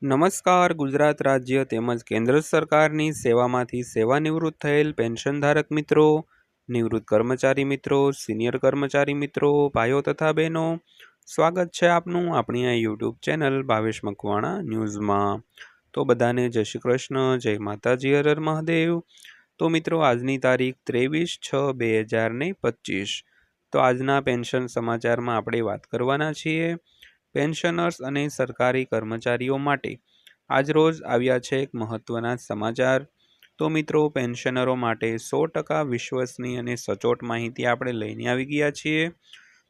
નમસ્કાર. ગુજરાત રાજ્ય તેમજ કેન્દ્ર સરકારની સેવામાંથી સેવાનિવૃત્ત થયેલ પેન્શનધારક મિત્રો, નિવૃત્ત કર્મચારી મિત્રો, સિનિયર કર્મચારી મિત્રો, ભાઈઓ તથા બહેનો, સ્વાગત છે આપનું આપણી આ યુટ્યુબ ચેનલ ભાવેશ મકવાણા ન્યૂઝમાં. તો બધાને જય શ્રી કૃષ્ણ, જય માતાજી, હર હર મહાદેવ. તો મિત્રો, આજની તારીખ 23/6/2025. તો આજના પેન્શન સમાચારમાં આપણે વાત કરવાના છીએ પેન્શનર્સ અને સરકારી કર્મચારીઓ માટે આજરોજ આવ્યા છે એક મહત્વના સમાચાર. તો મિત્રો, પેન્શનરો માટે 100% વિશ્વસનીય અને સચોટ માહિતી આપણે લઈને આવી ગયા છીએ.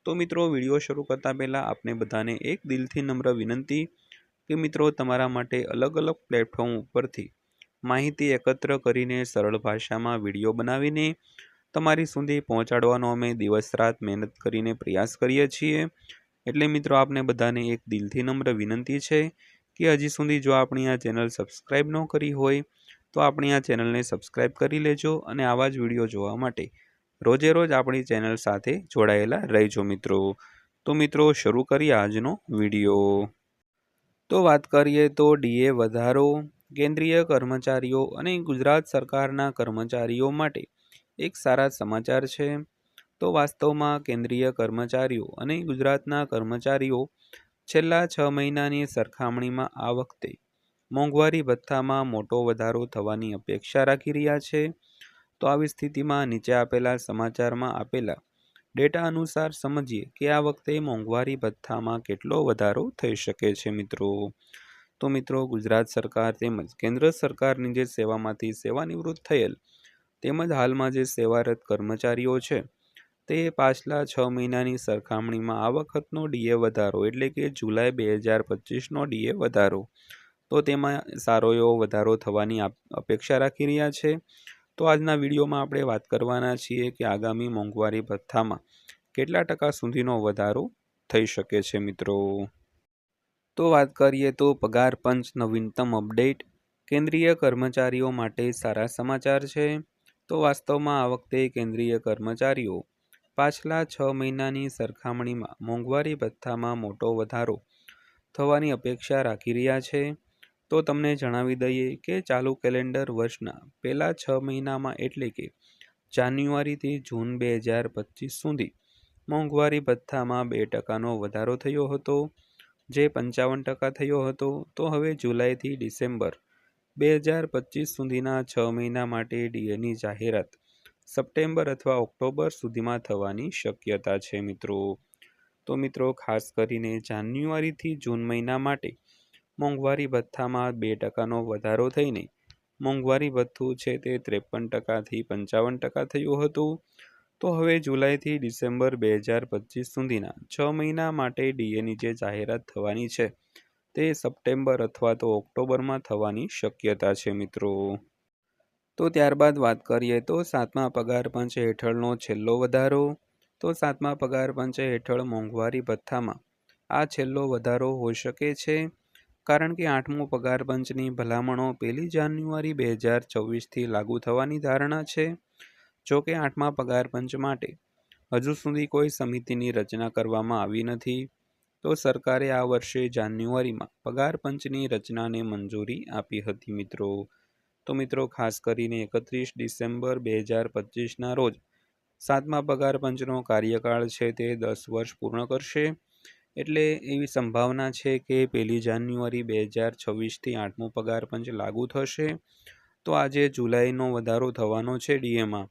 તો મિત્રો, વિડીયો શરૂ કરતા પહેલાં આપને બધાને એક દિલથી નમ્ર વિનંતી કે મિત્રો, તમારા માટે અલગ અલગ પ્લેટફોર્મ ઉપરથી માહિતી એકત્ર કરીને સરળ ભાષામાં વિડીયો બનાવીને તમારી સુધી પહોંચાડવાનો અમે દિવસ રાત મહેનત કરીને પ્રયાસ કરીએ છીએ. એટલે મિત્રો, આપને બધાને એક દિલથી નમ્ર વિનંતી છે કે હજી સુધી જો આપણી આ ચેનલ સબસ્ક્રાઈબ ન કરી હોય તો આપણી આ ચેનલને સબસ્ક્રાઈબ કરી લેજો અને આવા જ વિડીયો જોવા માટે રોજે રોજ આપણી ચેનલ સાથે જોડાયેલા રહેજો મિત્રો. તો મિત્રો, શરૂ કરીએ આજનો વિડીયો. તો વાત કરીએ તો ડીએ વધારો કેન્દ્રીય કર્મચારીઓ અને ગુજરાત સરકારના કર્મચારીઓ માટે એક સારા સમાચાર છે. તો વાસ્તવમાં કેન્દ્રીય કર્મચારીઓ અને ગુજરાતના કર્મચારીઓ છેલ્લા 6 મહિનાની સરખામણીમાં આ વખતે મોંઘવારી ભથ્થામાં મોટો વધારો થવાની અપેક્ષા રાખી રહ્યા છે. તો આવી સ્થિતિમાં નીચે આપેલા સમાચારમાં આપેલા ડેટા અનુસાર સમજીએ કે આ વખતે મોંઘવારી ભથ્થામાં કેટલો વધારો થઈ શકે છે મિત્રો. તો મિત્રો, ગુજરાત સરકાર તેમજ કેન્દ્ર સરકારની જે સેવામાંથી સેવાનિવૃત્ત થયેલ તેમજ હાલમાં જે સેવારત કર્મચારીઓ છે તે પાછલા 6 મહિનાની સરખામણીમાં આ વખતનો ડીએ વધારો એટલે કે જુલાઈ 2025નો ડીએ વધારો તો તેમાં સારો એવો વધારો થવાની અપેક્ષા રાખી રહ્યા છે. તો આજના વિડીયોમાં આપણે વાત કરવાના છીએ કે આગામી મોંઘવારી ભથ્થામાં કેટલા ટકા સુધીનો વધારો થઈ શકે છે મિત્રો. તો વાત કરીએ તો પગાર પંચ નવીનતમ અપડેટ કેન્દ્રીય કર્મચારીઓ માટે સારા સમાચાર છે. તો વાસ્તવમાં આ વખતે કેન્દ્રીય કર્મચારીઓ પાછલા 6 મહિનાની સરખામણીમાં મોંઘવારી ભથ્થામાં મોટો વધારો થવાની અપેક્ષા રાખી રહ્યા છે. તો તમને જણાવી દઈએ કે ચાલુ કેલેન્ડર વર્ષના પહેલા 6 મહિનામાં એટલે કે જાન્યુઆરીથી જૂન 2025 સુધી મોંઘવારી ભથ્થામાં 2%નો વધારો થયો હતો, જે 55% થયો હતો. તો હવે જુલાઈથી ડિસેમ્બર 2025 સુધીના 6 મહિના માટે ડીએની જાહેરાત સપ્ટેમ્બર અથવા ઓક્ટોબર સુધીમાં થવાની શક્યતા છે મિત્રો. તો મિત્રો, ખાસ કરીને જાન્યુઆરીથી જૂન મહિના માટે મોંઘવારી ભથ્થામાં 2%નો વધારો થઈને મોંઘવારી ભથ્થું છે તે 53%થી 55% થયું હતું. તો હવે જુલાઈથી ડિસેમ્બર 2025 સુધીના 6 મહિના માટે ડીએની જે જાહેરાત થવાની છે તે સપ્ટેમ્બર અથવા તો ઓક્ટોબરમાં થવાની શક્યતા છે મિત્રો. તો ત્યારબાદ વાત કરીએ તો 7મા પગાર પંચ હેઠળનો છેલ્લો વધારો. તો 7મા પગાર પંચ હેઠળ મોંઘવારી ભથ્થામાં આ છેલ્લો વધારો હોઈ શકે છે, કારણ કે 8મો પગાર પંચની ભલામણો 1 જાન્યુઆરી 2024થી લાગુ થવાની ધારણા છે. જો કે 8મા પગાર પંચ માટે હજુ સુધી કોઈ સમિતિની રચના કરવામાં આવી નથી. તો સરકારે આ વર્ષે જાન્યુઆરીમાં પગાર પંચની રચનાને મંજૂરી આપી હતી મિત્રો. તો મિત્રો, ખાસ કરીને 31 ડિસેમ્બર 2025ના રોજ 7મા પગાર પંચનો કાર્યકાળ છે તે 10 વર્ષ પૂર્ણ કરશે. એટલે એવી સંભાવના છે કે 1 જાન્યુઆરી 2026થી 8મો પગાર પંચ લાગુ થશે. તો આજે જુલાઈનો વધારો થવાનો છે ડીએમાં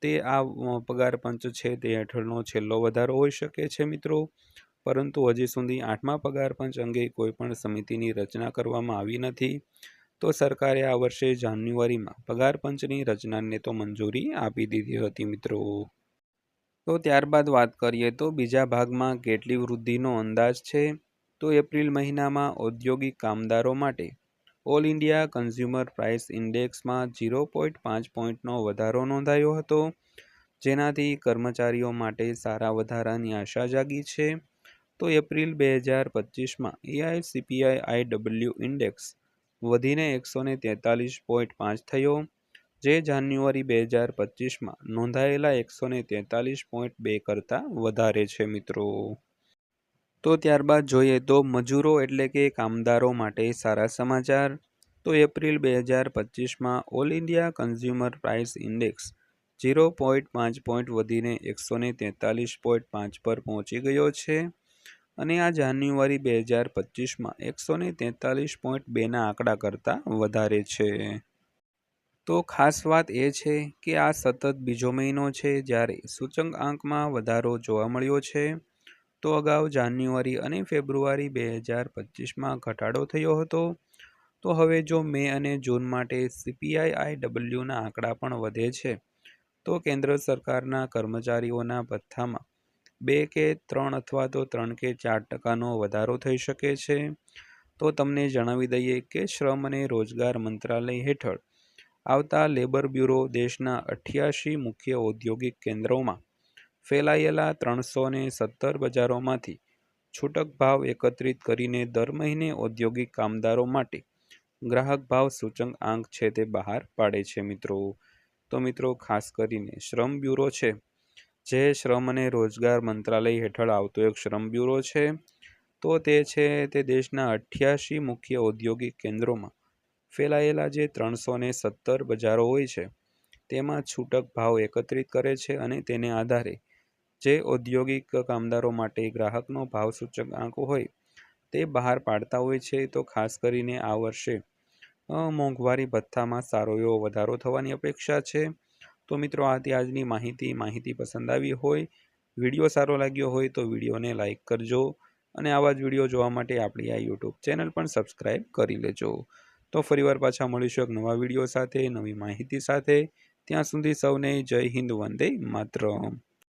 તે આ પગાર પંચ છે તે હેઠળનો છેલ્લો વધારો હોઈ શકે છે મિત્રો. પરંતુ હજી સુધી 8મા પગાર પંચ અંગે કોઈ પણ સમિતિની રચના કરવામાં આવી નથી. તો સરકારે આ વર્ષે જાન્યુઆરીમાં પગાર પંચની રચનાને તો મંજૂરી આપી દીધી હતી મિત્રો. તો ત્યારબાદ વાત કરીએ તો બીજા ભાગમાં કેટલી વૃદ્ધિનો અંદાજ છે. તો એપ્રિલ મહિનામાં ઔદ્યોગિક કામદારો માટે ઓલ ઇન્ડિયા કન્ઝ્યુમર પ્રાઇસ ઇન્ડેક્સમાં 0.5 પોઈન્ટનો વધારો નોંધાયો હતો, જેનાથી કર્મચારીઓ માટે સારા વધારાની આશા જાગી છે. તો એપ્રિલ 2025માં એઆઈસીપીઆઈ આઈડબલ્યુ ઇન્ડેક્સ વધીને 143.5 થયો, જે જાન્યુઆરી 2025માં નોંધાયેલા 143.2 કરતાં વધારે છે મિત્રો. તો ત્યારબાદ જોઈએ તો મજૂરો એટલે કે કામદારો માટે સારા સમાચાર. તો એપ્રિલ 2025માં all India consumer price index 0.5 point વધીને 143.5 પર પહોંચી ગયો છે અને આ જાન્યુઆરી 2025માં 143.2ના આંકડા કરતાં વધારે છે. તો ખાસ વાત એ છે કે આ સતત બીજો મહિનો છે જ્યારે સૂચકાંકમાં વધારો જોવા મળ્યો છે. તો અગાઉ જાન્યુઆરી અને ફેબ્રુઆરી 2025માં ઘટાડો થયો હતો. તો હવે જો મે અને જૂન માટે CPI-IWના આંકડા પણ વધે છે તો કેન્દ્ર સરકારના કર્મચારીઓના ભથ્થામાં 2 કે 3 અથવા તો 3 કે 4% વધારો થઈ શકે છે. તો તમને જણાવી દઈએ કે શ્રમ અને રોજગાર મંત્રાલય હેઠળ આવતા લેબર બ્યુરો દેશના 88 મુખ્ય ઔદ્યોગિક કેન્દ્રોમાં ફેલાયેલા 317 બજારોમાંથી છૂટક ભાવ એકત્રિત કરીને દર મહિને ઔદ્યોગિક કામદારો માટે ગ્રાહક ભાવ સૂચકાંક છે તે બહાર પાડે છે મિત્રો. તો મિત્રો ખાસ કરીને શ્રમ બ્યુરો છે જે શ્રમ અને રોજગાર મંત્રાલય હેઠળ આવતો એક શ્રમ બ્યુરો છે. તો તે છે તે દેશના 88 મુખ્ય ઔદ્યોગિક કેન્દ્રોમાં ફેલાયેલા જે 317 બજારો હોય છે તેમાં છૂટક ભાવ એકત્રિત કરે છે અને તેને આધારે જે ઔદ્યોગિક કામદારો માટે ગ્રાહકનો ભાવ સૂચકાંક હોય તે બહાર પાડતા હોય છે. તો ખાસ કરીને આ વર્ષે મોંઘવારી ભથ્થામાં સારો એવો વધારો થવાની અપેક્ષા છે. તો મિત્રો આ હતી આજની માહિતી પસંદ આવી હોય, વિડીયો સારો લાગ્યો હોય તો વિડીયોને લાઇક કરજો અને આવા જ વિડીયો જોવા માટે આપણી આ યુટ્યુબ ચેનલ પણ સબસ્ક્રાઈબ કરી લેજો. તો ફરીવાર પાછા મળીશું એક નવા વિડીયો સાથે, નવી માહિતી સાથે. ત્યાં સુધી સૌને જય હિન્દ, વંદે માતરમ.